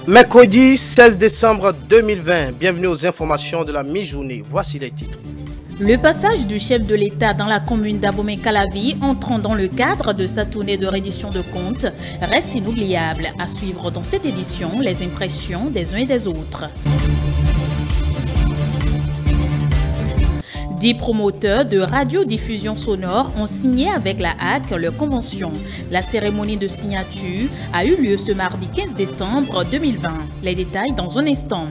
Mercredi 16 décembre 2020, bienvenue aux informations de la mi-journée. Voici les titres. Le passage du chef de l'État dans la commune d'Abomey-Calavi, entrant dans le cadre de sa tournée de reddition de comptes, reste inoubliable. À suivre dans cette édition les impressions des uns et des autres. 10 promoteurs de radiodiffusion sonore ont signé avec la HAC leur convention. La cérémonie de signature a eu lieu ce mardi 15 décembre 2020. Les détails dans un instant.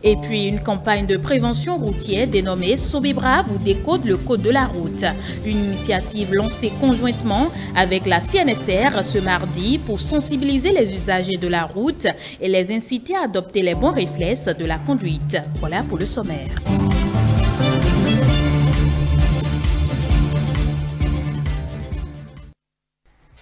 Et puis une campagne de prévention routière dénommée Sobibra vous décode le code de la route. Une initiative lancée conjointement avec la CNSR ce mardi pour sensibiliser les usagers de la route et les inciter à adopter les bons réflexes de la conduite. Voilà pour le sommaire.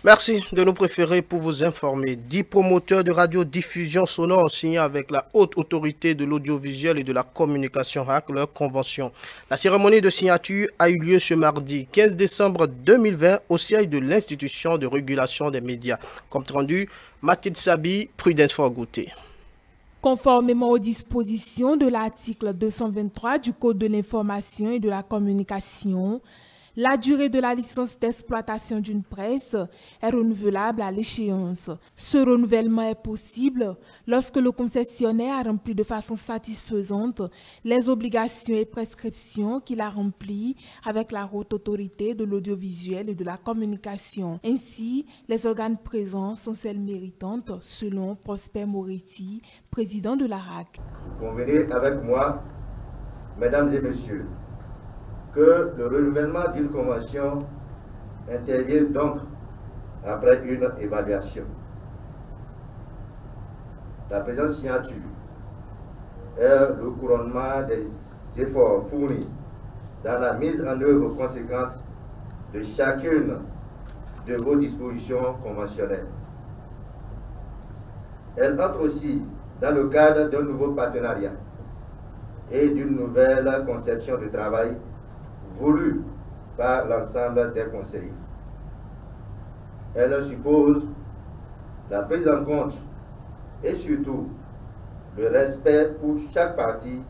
Merci de nous préférer pour vous informer. 10 promoteurs de radiodiffusion sonore ont signé avec la haute autorité de l'audiovisuel et de la communication HAC leur convention. La cérémonie de signature a eu lieu ce mardi 15 décembre 2020 au siège de l'institution de régulation des médias. Compte rendu, Mathilde Sabi, Prudence Forgouté. Conformément aux dispositions de l'article 223 du Code de l'information et de la communication, la durée de la licence d'exploitation d'une presse est renouvelable à l'échéance. Ce renouvellement est possible lorsque le concessionnaire a rempli de façon satisfaisante les obligations et prescriptions qu'il a remplies avec la haute autorité de l'audiovisuel et de la communication. Ainsi, les organes présents sont celles méritantes, selon Prosper Moretti, président de la RAC. Vous convenez avec moi, mesdames et messieurs, que le renouvellement d'une convention intervient donc après une évaluation. La présente signature est le couronnement des efforts fournis dans la mise en œuvre conséquente de chacune de vos dispositions conventionnelles. Elle entre aussi dans le cadre d'un nouveau partenariat et d'une nouvelle conception de travail voulue par l'ensemble des conseillers. Elle suppose la prise en compte et surtout le respect pour chaque partie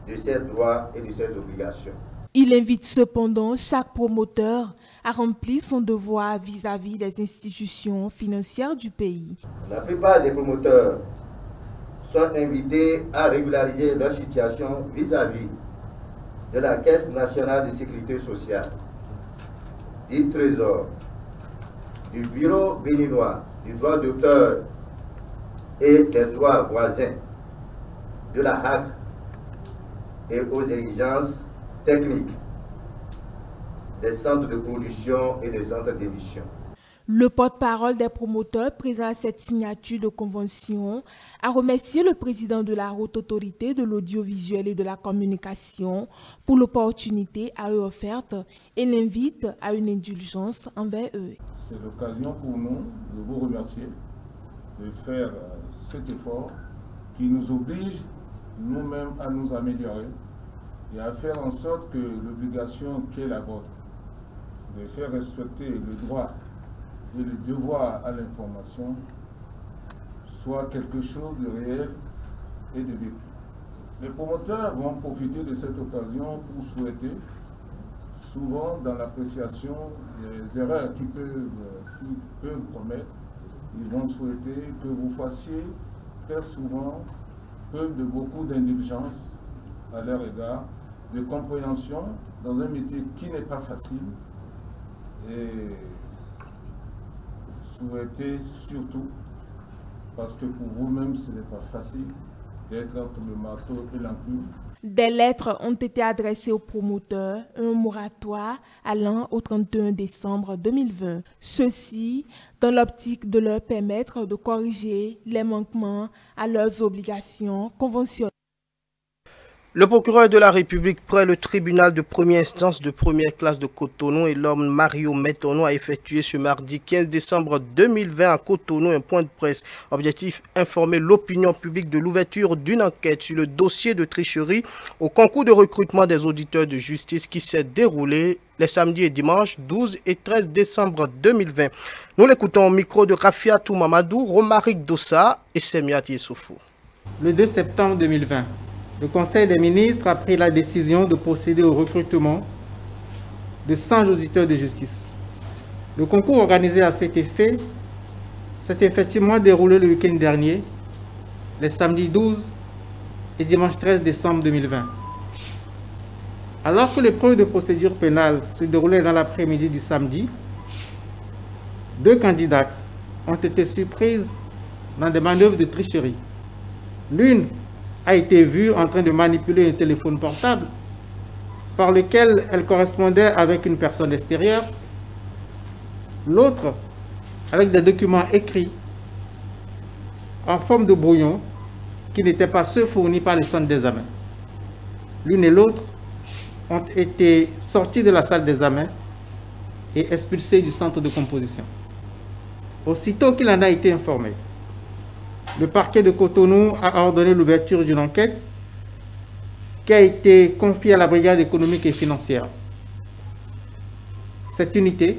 de ses droits et de ses obligations. Il invite cependant chaque promoteur à remplir son devoir vis-à-vis des institutions financières du pays. La plupart des promoteurs sont invités à régulariser leur situation vis-à-vis de la Caisse nationale de sécurité sociale, du Trésor, du Bureau béninois du droit d'auteur et des droits voisins, de la HAC et aux exigences techniques des centres de production et des centres d'émission. Le porte-parole des promoteurs présent à cette signature de convention a remercié le président de la haute autorité de l'audiovisuel et de la communication pour l'opportunité à eux offerte et l'invite à une indulgence envers eux. C'est l'occasion pour nous de vous remercier de faire cet effort qui nous oblige nous-mêmes à nous améliorer et à faire en sorte que l'obligation qui est la vôtre de faire respecter le droit et le devoir à l'information soit quelque chose de réel et de vécu. Les promoteurs vont profiter de cette occasion pour souhaiter, souvent dans l'appréciation des erreurs qu'ils peuvent commettre, ils vont souhaiter que vous fassiez très souvent preuve de beaucoup d'indulgence à leur égard, de compréhension dans un métier qui n'est pas facile et souhaitez surtout, parce que pour vous-même ce n'est pas facile, d'être entre le marteau et l'enclume. Des lettres ont été adressées aux promoteurs, un moratoire allant au 31 décembre 2020. Ceci dans l'optique de leur permettre de corriger les manquements à leurs obligations conventionnelles. Le procureur de la République près le tribunal de première instance de première classe de Cotonou et l'homme Mario Metono a effectué ce mardi 15 décembre 2020 à Cotonou un point de presse. Objectif, informer l'opinion publique de l'ouverture d'une enquête sur le dossier de tricherie au concours de recrutement des auditeurs de justice qui s'est déroulé les samedis et dimanches 12 et 13 décembre 2020. Nous l'écoutons au micro de Rafiatou Mamadou, Romaric Dossa et Semiat Yessoufou. Le 2 septembre 2020, le Conseil des ministres a pris la décision de procéder au recrutement de 100 auditeurs de justice. Le concours organisé à cet effet s'est effectivement déroulé le week-end dernier, les samedis 12 et dimanche 13 décembre 2020. Alors que l'épreuve de procédure pénale se déroulait dans l'après-midi du samedi, 2 candidates ont été surprises dans des manœuvres de tricherie. L'une a été vue en train de manipuler un téléphone portable par lequel elle correspondait avec une personne extérieure. L'autre avec des documents écrits en forme de brouillon qui n'étaient pas ceux fournis par les centres d'examen. L'une et l'autre ont été sortis de la salle d'examen et expulsés du centre de composition. Aussitôt qu'il en a été informé, le parquet de Cotonou a ordonné l'ouverture d'une enquête qui a été confiée à la brigade économique et financière. Cette unité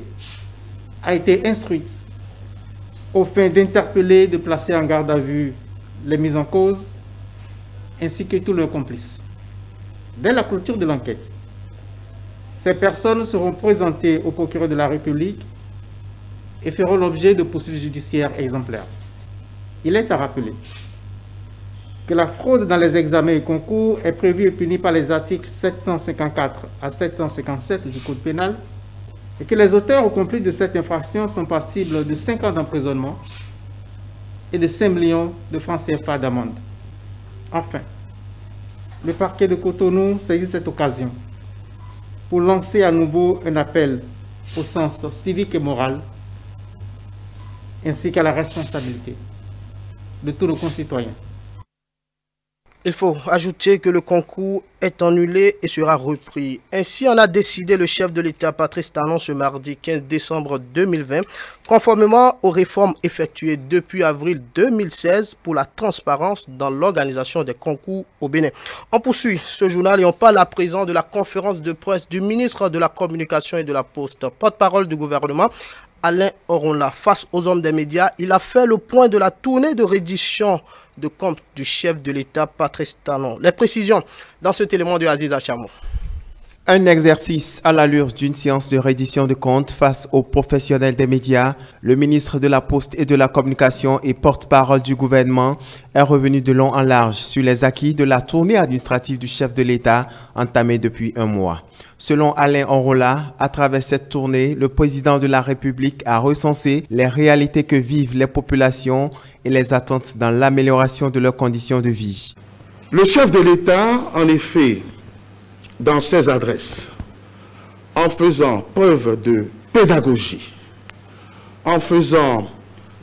a été instruite au fin d'interpeller et de placer en garde à vue les mis en cause ainsi que tous leurs complices. Dès la clôture de l'enquête, ces personnes seront présentées au procureur de la République et feront l'objet de poursuites judiciaires exemplaires. Il est à rappeler que la fraude dans les examens et concours est prévue et punie par les articles 754 à 757 du Code pénal et que les auteurs ou complices de cette infraction sont passibles de 5 ans d'emprisonnement et de 5 millions de francs CFA d'amende. Enfin, le parquet de Cotonou saisit cette occasion pour lancer à nouveau un appel au sens civique et moral ainsi qu'à la responsabilité de tous nos concitoyens. Il faut ajouter que le concours est annulé et sera repris. Ainsi en a décidé le chef de l'État Patrice Talon ce mardi 15 décembre 2020, conformément aux réformes effectuées depuis avril 2016 pour la transparence dans l'organisation des concours au Bénin. On poursuit ce journal et on parle à présent de la conférence de presse du ministre de la Communication et de la Poste, porte-parole du gouvernement, Alain Oronla. Face aux hommes des médias, il a fait le point de la tournée de reddition de compte du chef de l'État, Patrice Talon. Les précisions dans cet élément de Aziz Achamo. Un exercice à l'allure d'une séance de reddition de comptes face aux professionnels des médias. Le ministre de la Poste et de la Communication et porte-parole du gouvernement est revenu de long en large sur les acquis de la tournée administrative du chef de l'État entamée depuis un mois. Selon Alain Oronla, à travers cette tournée, le président de la République a recensé les réalités que vivent les populations et les attentes dans l'amélioration de leurs conditions de vie. Le chef de l'État, en effet, dans ses adresses, en faisant preuve de pédagogie, en faisant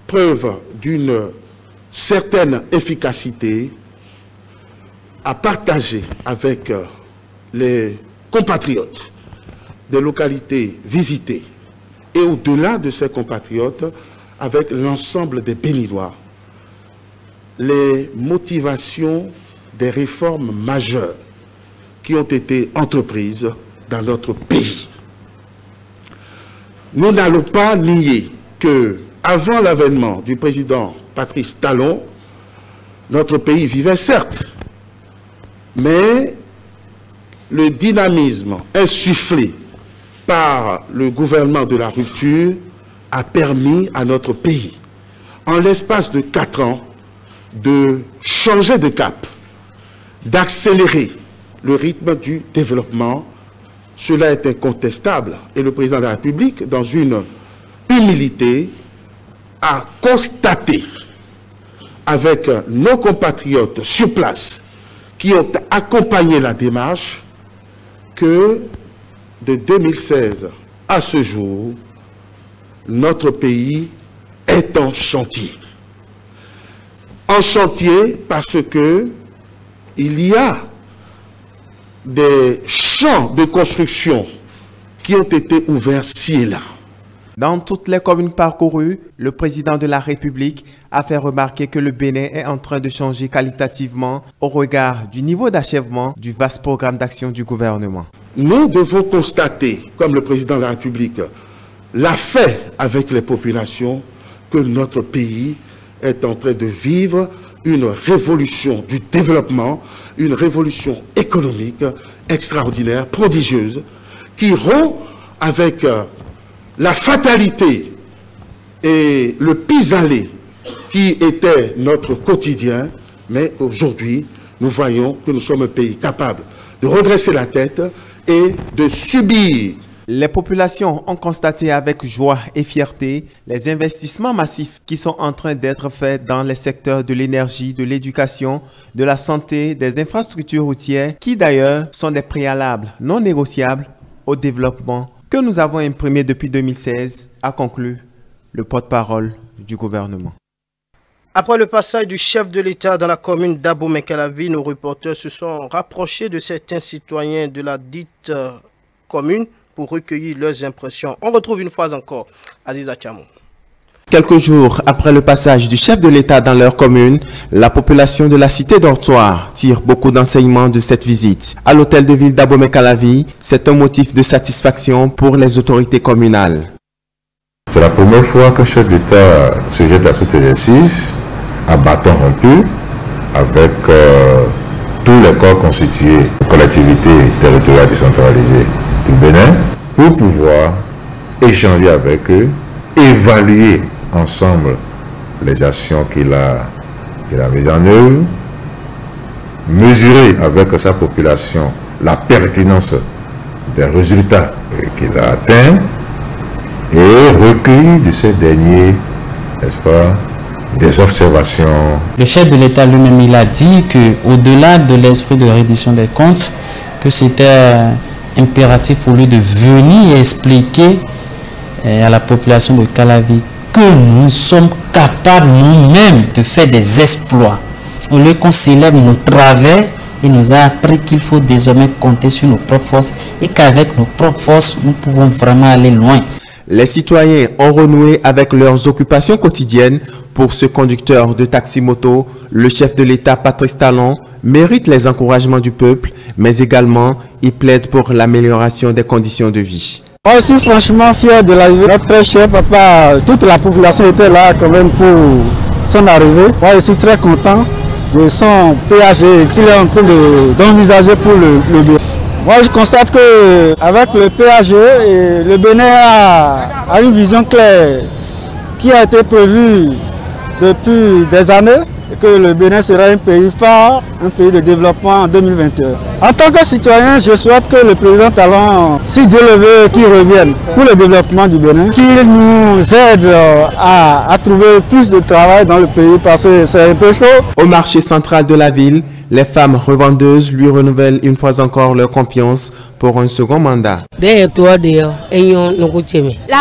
preuve d'une certaine efficacité, a partagé avec les compatriotes des localités visitées et au-delà de ces compatriotes, avec l'ensemble des Béninois, les motivations des réformes majeures qui ont été entreprises dans notre pays. Nous n'allons pas nier que, avant l'avènement du président Patrice Talon, notre pays vivait certes, mais le dynamisme insufflé par le gouvernement de la rupture a permis à notre pays, en l'espace de 4 ans, de changer de cap, d'accélérer le rythme du développement. Cela est incontestable. Et le président de la République, dans une humilité, a constaté avec nos compatriotes sur place qui ont accompagné la démarche que de 2016 à ce jour, notre pays est en chantier. En chantier parce que il y a des champs de construction qui ont été ouverts ci et là. Dans toutes les communes parcourues, le président de la République a fait remarquer que le Bénin est en train de changer qualitativement au regard du niveau d'achèvement du vaste programme d'action du gouvernement. Nous devons constater, comme le président de la République l'a fait avec les populations, que notre pays est en train de vivre une révolution du développement, une révolution économique extraordinaire, prodigieuse, qui rompt avec la fatalité et le pis-aller qui était notre quotidien, mais aujourd'hui, nous voyons que nous sommes un pays capable de redresser la tête et de subir. Les populations ont constaté avec joie et fierté les investissements massifs qui sont en train d'être faits dans les secteurs de l'énergie, de l'éducation, de la santé, des infrastructures routières, qui d'ailleurs sont des préalables non négociables au développement que nous avons imprimé depuis 2016, a conclu le porte-parole du gouvernement. Après le passage du chef de l'État dans la commune d'Abomey-Calavi, nos reporters se sont rapprochés de certains citoyens de la dite commune pour recueillir leurs impressions. On retrouve une fois encore Aziza Chamou. Quelques jours après le passage du chef de l'État dans leur commune, la population de la cité dortoir tire beaucoup d'enseignements de cette visite. À l'hôtel de ville d'Abomey-Calavi, c'est un motif de satisfaction pour les autorités communales. C'est la première fois qu'un chef d'État se jette à cet exercice, à bâton rompu, avec tous les corps constitués, collectivités territoriales décentralisées du Bénin, pour pouvoir échanger avec eux, évaluer ensemble les actions qu'il a mises en œuvre, mesurer avec sa population la pertinence des résultats qu'il a atteints et recueillir de ces derniers, n'est-ce pas, des observations. Le chef de l'État lui-même, il a dit qu'au-delà de l'esprit de reddition des comptes, que c'était impératif pour lui de venir expliquer à la population de Calavi que nous sommes capables nous-mêmes de faire des exploits. Au lieu qu'on célèbre nos travers, il nous a appris qu'il faut désormais compter sur nos propres forces et qu'avec nos propres forces, nous pouvons vraiment aller loin. Les citoyens ont renoué avec leurs occupations quotidiennes. Pour ce conducteur de taxi-moto, le chef de l'État, Patrice Talon, mérite les encouragements du peuple, mais également, il plaide pour l'amélioration des conditions de vie. Moi, je suis franchement fier de l'arrivée. Notre très cher papa, toute la population était là quand même pour son arrivée. Moi, je suis très content de son PAG qu'il est en train d'envisager pour le Bénin. Moi, je constate qu'avec le PAG, le Bénin a une vision claire qui a été prévue depuis des années et que le Bénin sera un pays phare, un pays de développement en 2021. En tant que citoyen, je souhaite que le président Talon, si Dieu le veut, qu'il revienne pour le développement du Bénin, qu'il nous aide à trouver plus de travail dans le pays parce que c'est un peu chaud. Au marché central de la ville, les femmes revendeuses lui renouvellent une fois encore leur confiance pour un second mandat. La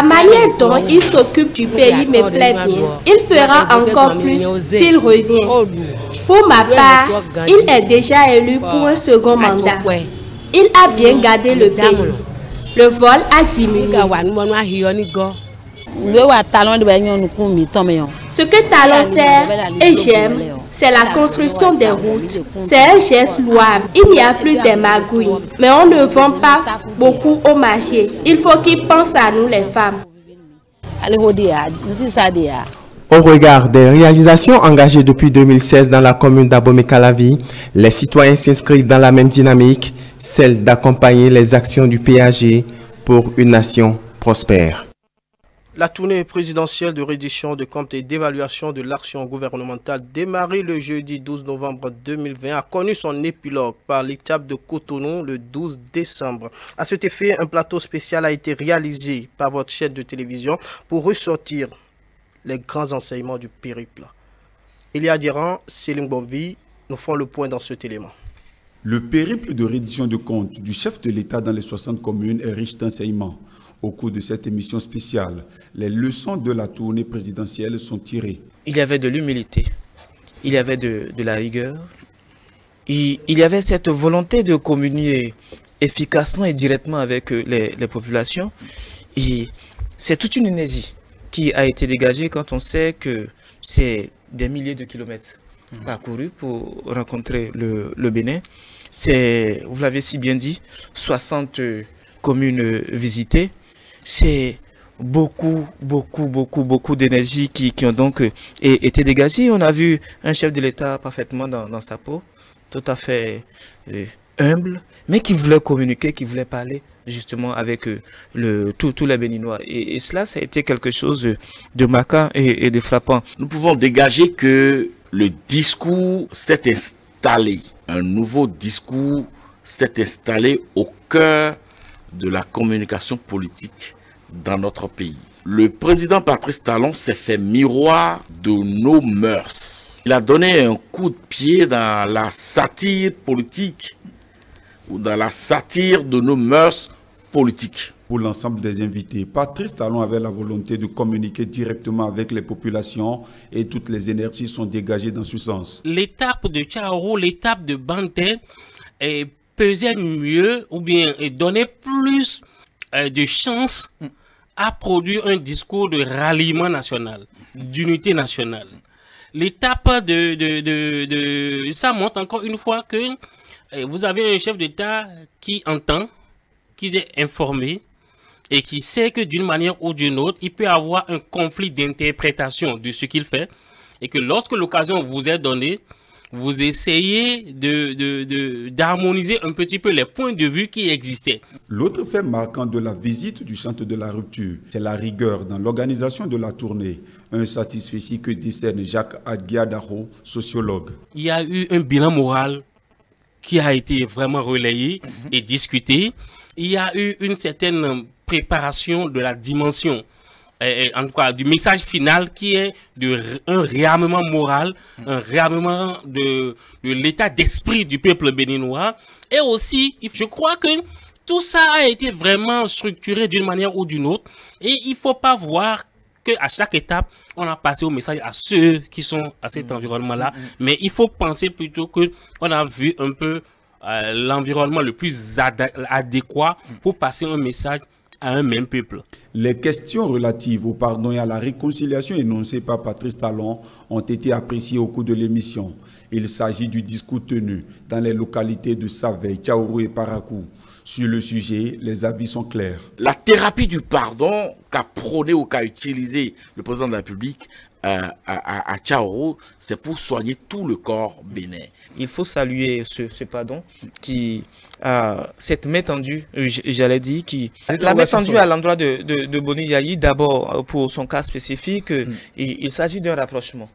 manière dont il s'occupe du pays me plaît bien. Il fera encore plus s'il revient. Pour ma part, il est déjà élu pour un second mandat. Il a bien gardé le pays. Le vol a diminué. Ce que Talon fait, et j'aime, c'est la construction des routes. C'est un geste louable. Il n'y a plus de magouilles. Mais on ne vend pas beaucoup au marché. Il faut qu'ils pensent à nous les femmes. Au regard des réalisations engagées depuis 2016 dans la commune d'Abomey-Calavi, les citoyens s'inscrivent dans la même dynamique, celle d'accompagner les actions du PAG pour une nation prospère. La tournée présidentielle de reddition de comptes et d'évaluation de l'action gouvernementale démarrée le jeudi 12 novembre 2020 a connu son épilogue par l'étape de Cotonou le 12 décembre. À cet effet, un plateau spécial a été réalisé par votre chaîne de télévision pour ressortir les grands enseignements du périple. Elia Diran, Céline Bonvi nous font le point dans cet élément. Le périple de reddition de comptes du chef de l'État dans les 60 communes est riche d'enseignements. Au cours de cette émission spéciale, les leçons de la tournée présidentielle sont tirées. Il y avait de l'humilité, il y avait de la rigueur, il y avait cette volonté de communier efficacement et directement avec les populations. Et c'est toute une énergie qui a été dégagée quand on sait que c'est des milliers de kilomètres parcourus pour rencontrer le Bénin. C'est, vous l'avez si bien dit, 60 communes visitées. C'est beaucoup d'énergie qui ont donc été dégagées. On a vu un chef de l'État parfaitement dans sa peau, tout à fait humble, mais qui voulait communiquer, qui voulait parler justement avec tous les Béninois. Et cela, ça a été quelque chose de marquant et de frappant. Nous pouvons dégager que le discours s'est installé. Un nouveau discours s'est installé au cœur de la communication politique dans notre pays. Le président Patrice Talon s'est fait miroir de nos mœurs. Il a donné un coup de pied dans la satire politique ou dans la satire de nos mœurs politiques. Pour l'ensemble des invités, Patrice Talon avait la volonté de communiquer directement avec les populations et toutes les énergies sont dégagées dans ce sens. L'étape de Tchaoro, l'étape de Banté pesait mieux ou bien donnait plus de chances à produire un discours de ralliement national, d'unité nationale. L'étape ça montre encore une fois que vous avez un chef d'État qui entend, qui est informé et qui sait que d'une manière ou d'une autre, il peut avoir un conflit d'interprétation de ce qu'il fait et que lorsque l'occasion vous est donnée, vous essayez d'harmoniser un petit peu les points de vue qui existaient. L'autre fait marquant de la visite du Centre de la Rupture, c'est la rigueur dans l'organisation de la tournée. Un satisfait que décerne Jacques Adguiadaro, sociologue. Il y a eu un bilan moral qui a été vraiment relayé et discuté. Il y a eu une certaine préparation de la dimension, en tout cas du message final qui est un réarmement moral, un réarmement de l'état d'esprit du peuple béninois. Et aussi, je crois que tout ça a été vraiment structuré d'une manière ou d'une autre. Et il ne faut pas voir qu'à chaque étape, on a passé au message à ceux qui sont à cet environnement-là. Mais il faut penser plutôt qu'on a vu un peu l'environnement le plus adéquat pour passer un message à un même peuple. Les questions relatives au pardon et à la réconciliation énoncées par Patrice Talon ont été appréciées au cours de l'émission. Il s'agit du discours tenu dans les localités de Saveille, Tchaoro et Parakou. Sur le sujet, les avis sont clairs. La thérapie du pardon qu'a prôné ou qu'a utilisé le président de la République à Tchaoro, c'est pour soigner tout le corps bénin. Il faut saluer ce pardon qui cette main tendue, j'allais dire, la main tendue à l'endroit de Boni Yayi, d'abord pour son cas spécifique, il s'agit d'un rapprochement.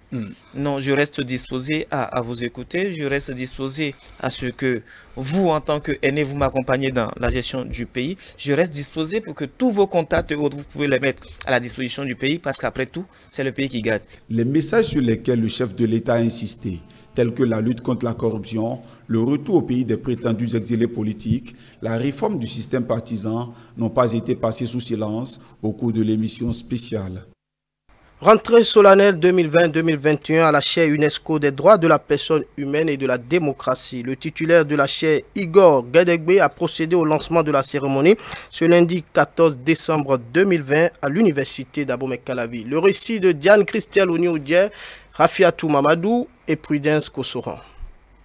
Non, je reste disposé à vous écouter, je reste disposé à ce que vous, en tant qu'aîné, vous m'accompagnez dans la gestion du pays. Je reste disposé pour que tous vos contacts et autres, vous pouvez les mettre à la disposition du pays, parce qu'après tout, c'est le pays qui gagne. Les messages sur lesquels le chef de l'État a insisté, tels que la lutte contre la corruption, le retour au pays des prétendus exilés politiques, la réforme du système partisan, n'ont pas été passés sous silence au cours de l'émission spéciale. Rentrée solennelle 2020-2021 à la chaire UNESCO des droits de la personne humaine et de la démocratie. Le titulaire de la chaire, Igor Guédégbé, a procédé au lancement de la cérémonie ce lundi 14 décembre 2020 à l'université d'Abomey-Calavi. Le récit de Diane Christelle Onioudie, Rafiatou Mamadou et Prudence Kossoran.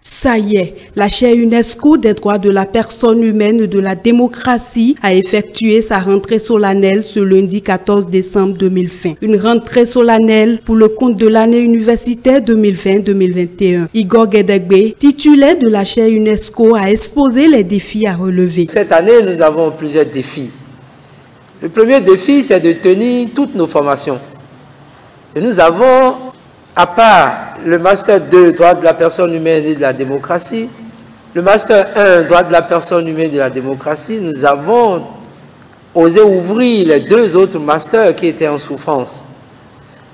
Ça y est, la chaire UNESCO des droits de la personne humaine et de la démocratie a effectué sa rentrée solennelle ce lundi 14 décembre 2020. Une rentrée solennelle pour le compte de l'année universitaire 2020-2021. Igor Guédégbé, titulaire de la chaire UNESCO, a exposé les défis à relever. Cette année, nous avons plusieurs défis. Le premier défi, c'est de tenir toutes nos formations. Et nous avons, à part le Master 2, droit de la personne humaine et de la démocratie, le Master 1, droit de la personne humaine et de la démocratie, nous avons osé ouvrir les deux autres masters qui étaient en souffrance.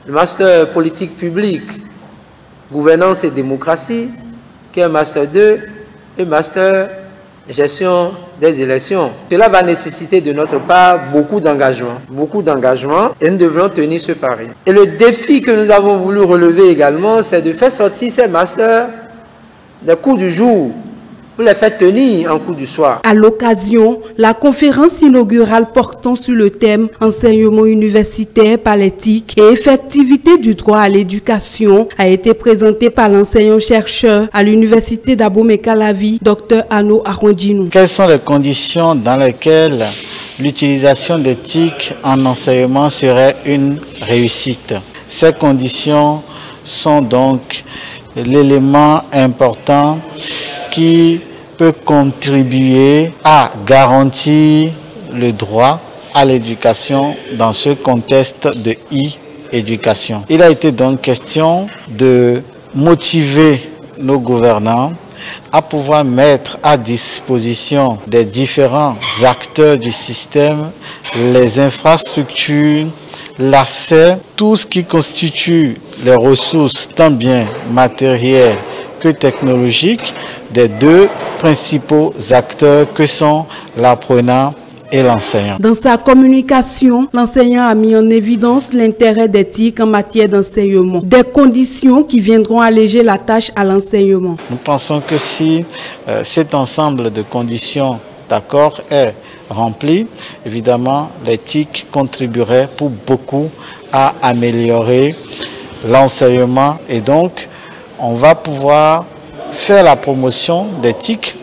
Le Master politique publique, gouvernance et démocratie, qui est un Master 2, et Master gestion des élections. Cela va nécessiter de notre part beaucoup d'engagement, et nous devrons tenir ce pari. Et le défi que nous avons voulu relever également, c'est de faire sortir ces masters les cours du jour, vous les faites tenir en cours du soir. À l'occasion, la conférence inaugurale portant sur le thème enseignement universitaire par l'éthique et effectivité du droit à l'éducation a été présentée par l'enseignant-chercheur à l'université d'Abomey-Calavi, Dr Arnaud Arondjinou. Quelles sont les conditions dans lesquelles l'utilisation d'éthique en enseignement serait une réussite? Ces conditions sont donc l'élément important qui peut contribuer à garantir le droit à l'éducation dans ce contexte de e-éducation. Il a été donc question de motiver nos gouvernants à pouvoir mettre à disposition des différents acteurs du système les infrastructures, l'accès, tout ce qui constitue les ressources tant bien matérielles que technologiques des deux principaux acteurs que sont l'apprenant et l'enseignant. Dans sa communication, l'enseignant a mis en évidence l'intérêt d'éthique en matière d'enseignement, des conditions qui viendront alléger la tâche à l'enseignement. Nous pensons que si cet ensemble de conditions d'accord est rempli, évidemment l'éthique contribuerait pour beaucoup à améliorer l'enseignement et donc on va pouvoir faire la promotion d'éthique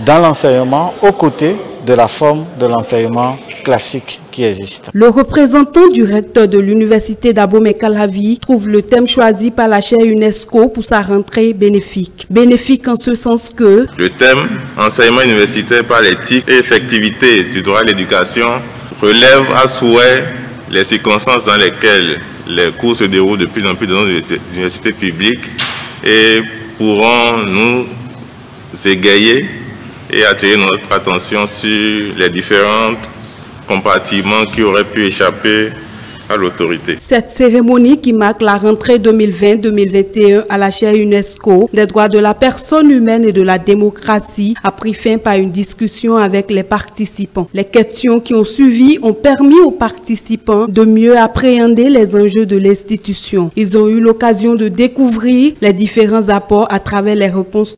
dans l'enseignement aux côtés de la forme de l'enseignement classique qui existe. Le représentant du recteur de l'université d'Abomey-Calavi trouve le thème choisi par la chaire UNESCO pour sa rentrée bénéfique. Bénéfique en ce sens que le thème enseignement universitaire par l'éthique et effectivité du droit à l'éducation relève à souhait les circonstances dans lesquelles les cours se déroulent de plus en plus dans nos universités publiques et pourront nous égayer et attirer notre attention sur les différents compartiments qui auraient pu échapper à l'autorité. Cette cérémonie qui marque la rentrée 2020-2021 à la chaire UNESCO des droits de la personne humaine et de la démocratie a pris fin par une discussion avec les participants. Les questions qui ont suivi ont permis aux participants de mieux appréhender les enjeux de l'institution. Ils ont eu l'occasion de découvrir les différents apports à travers les réponses.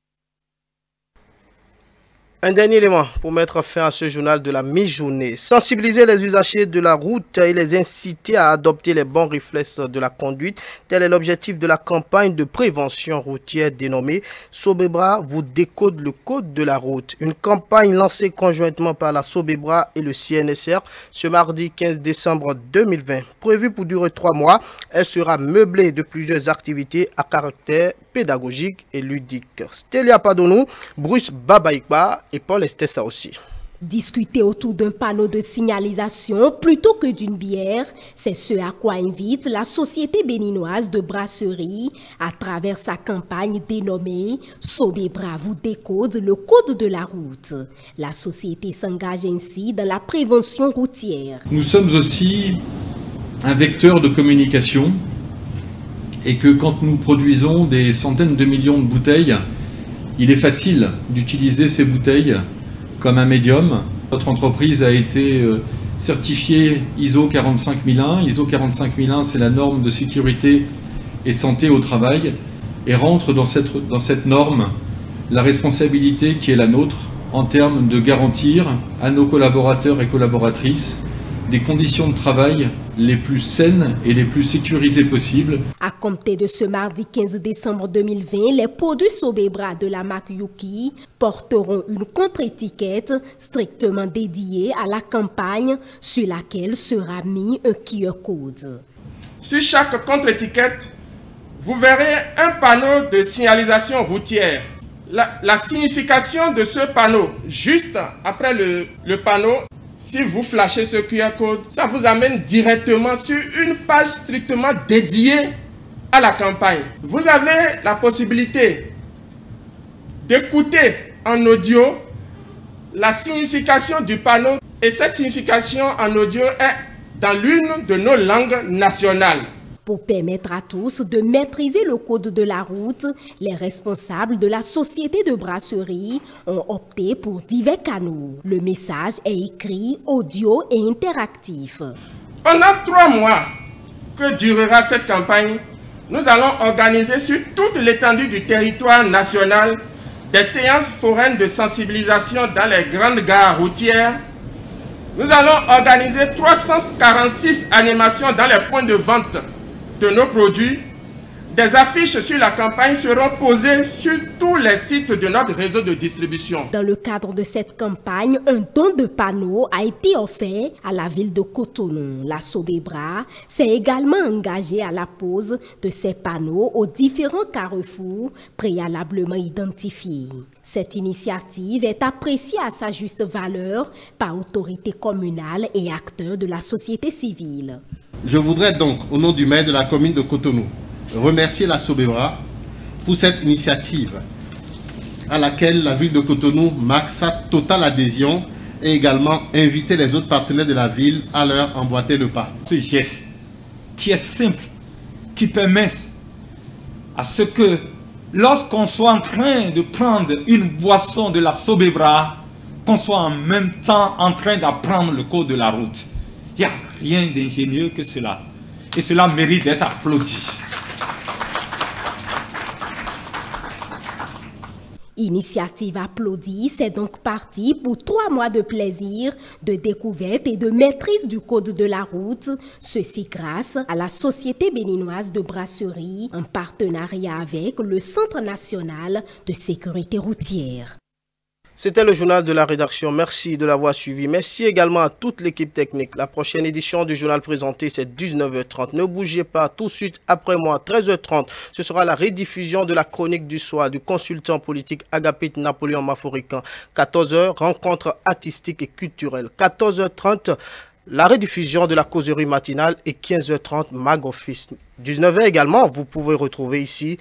Un dernier élément pour mettre fin à ce journal de la mi-journée. Sensibiliser les usagers de la route et les inciter à adopter les bons réflexes de la conduite. Tel est l'objectif de la campagne de prévention routière dénommée Sobebra vous décode le code de la route. Une campagne lancée conjointement par la Sobebra et le CNSR ce mardi 15 décembre 2020. Prévue pour durer 3 mois, elle sera meublée de plusieurs activités à caractère pédagogique et ludique. Stélia Padonou, Bruce Babaïkba et Paul Estessa aussi. Discuter autour d'un panneau de signalisation plutôt que d'une bière, c'est ce à quoi invite la Société béninoise de brasserie à travers sa campagne dénommée « Sobebra vous décode le code de la route ». La société s'engage ainsi dans la prévention routière. Nous sommes aussi un vecteur de communication et que quand nous produisons des centaines de millions de bouteilles, il est facile d'utiliser ces bouteilles comme un médium. Notre entreprise a été certifiée ISO 45001. ISO 45001, c'est la norme de sécurité et santé au travail, et rentre dans cette norme la responsabilité qui est la nôtre en termes de garantir à nos collaborateurs et collaboratrices des conditions de travail les plus saines et les plus sécurisées possibles. À compter de ce mardi 15 décembre 2020, les produits Sobebra de la marque Yuki porteront une contre-étiquette strictement dédiée à la campagne sur laquelle sera mis un QR code. Sur chaque contre-étiquette, vous verrez un panneau de signalisation routière. La signification de ce panneau, juste après le panneau, si vous flashez ce QR code, ça vous amène directement sur une page strictement dédiée à la campagne. Vous avez la possibilité d'écouter en audio la signification du panneau, et cette signification en audio est dans l'une de nos langues nationales. Pour permettre à tous de maîtriser le code de la route, les responsables de la société de brasserie ont opté pour divers canaux. Le message est écrit, audio et interactif. Pendant 3 mois que durera cette campagne, nous allons organiser sur toute l'étendue du territoire national des séances foraines de sensibilisation dans les grandes gares routières. Nous allons organiser 346 animations dans les points de vente de nos produits. Des affiches sur la campagne seront posées sur tous les sites de notre réseau de distribution. Dans le cadre de cette campagne, un don de panneaux a été offert à la ville de Cotonou. La Sobebra s'est également engagée à la pose de ces panneaux aux différents carrefours préalablement identifiés. Cette initiative est appréciée à sa juste valeur par autorités communales et acteurs de la société civile. Je voudrais donc, au nom du maire de la commune de Cotonou, remercier la Sobebra pour cette initiative à laquelle la ville de Cotonou marque sa totale adhésion et également inviter les autres partenaires de la ville à leur emboîter le pas. Ce geste qui est simple, qui permet à ce que lorsqu'on soit en train de prendre une boisson de la Sobebra, qu'on soit en même temps en train d'apprendre le code de la route. Il n'y a rien d'ingénieux que cela. Et cela mérite d'être applaudi. Initiative applaudie, c'est donc parti pour 3 mois de plaisir, de découverte et de maîtrise du code de la route. Ceci grâce à la Société béninoise de brasserie, en partenariat avec le Centre national de sécurité routière. C'était le journal de la rédaction. Merci de l'avoir suivi. Merci également à toute l'équipe technique. La prochaine édition du journal présenté, c'est 19h30. Ne bougez pas. Tout de suite après moi, 13h30, ce sera la rediffusion de la chronique du soir du consultant politique Agapit Napoléon Maforican. 14h, rencontre artistique et culturelle. 14h30, la rediffusion de la causerie matinale et 15h30, Mag Office. 19h également, vous pouvez retrouver ici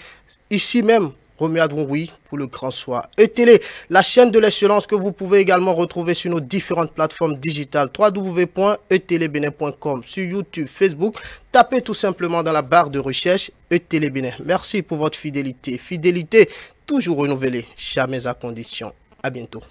même, Roméo Adwoui pour le grand soir. E-Télé, la chaîne de l'excellence que vous pouvez également retrouver sur nos différentes plateformes digitales. www.etelebenin.com, sur YouTube, Facebook. Tapez tout simplement dans la barre de recherche E-Télé Bénin. Merci pour votre fidélité. Fidélité toujours renouvelée, jamais à condition. À bientôt.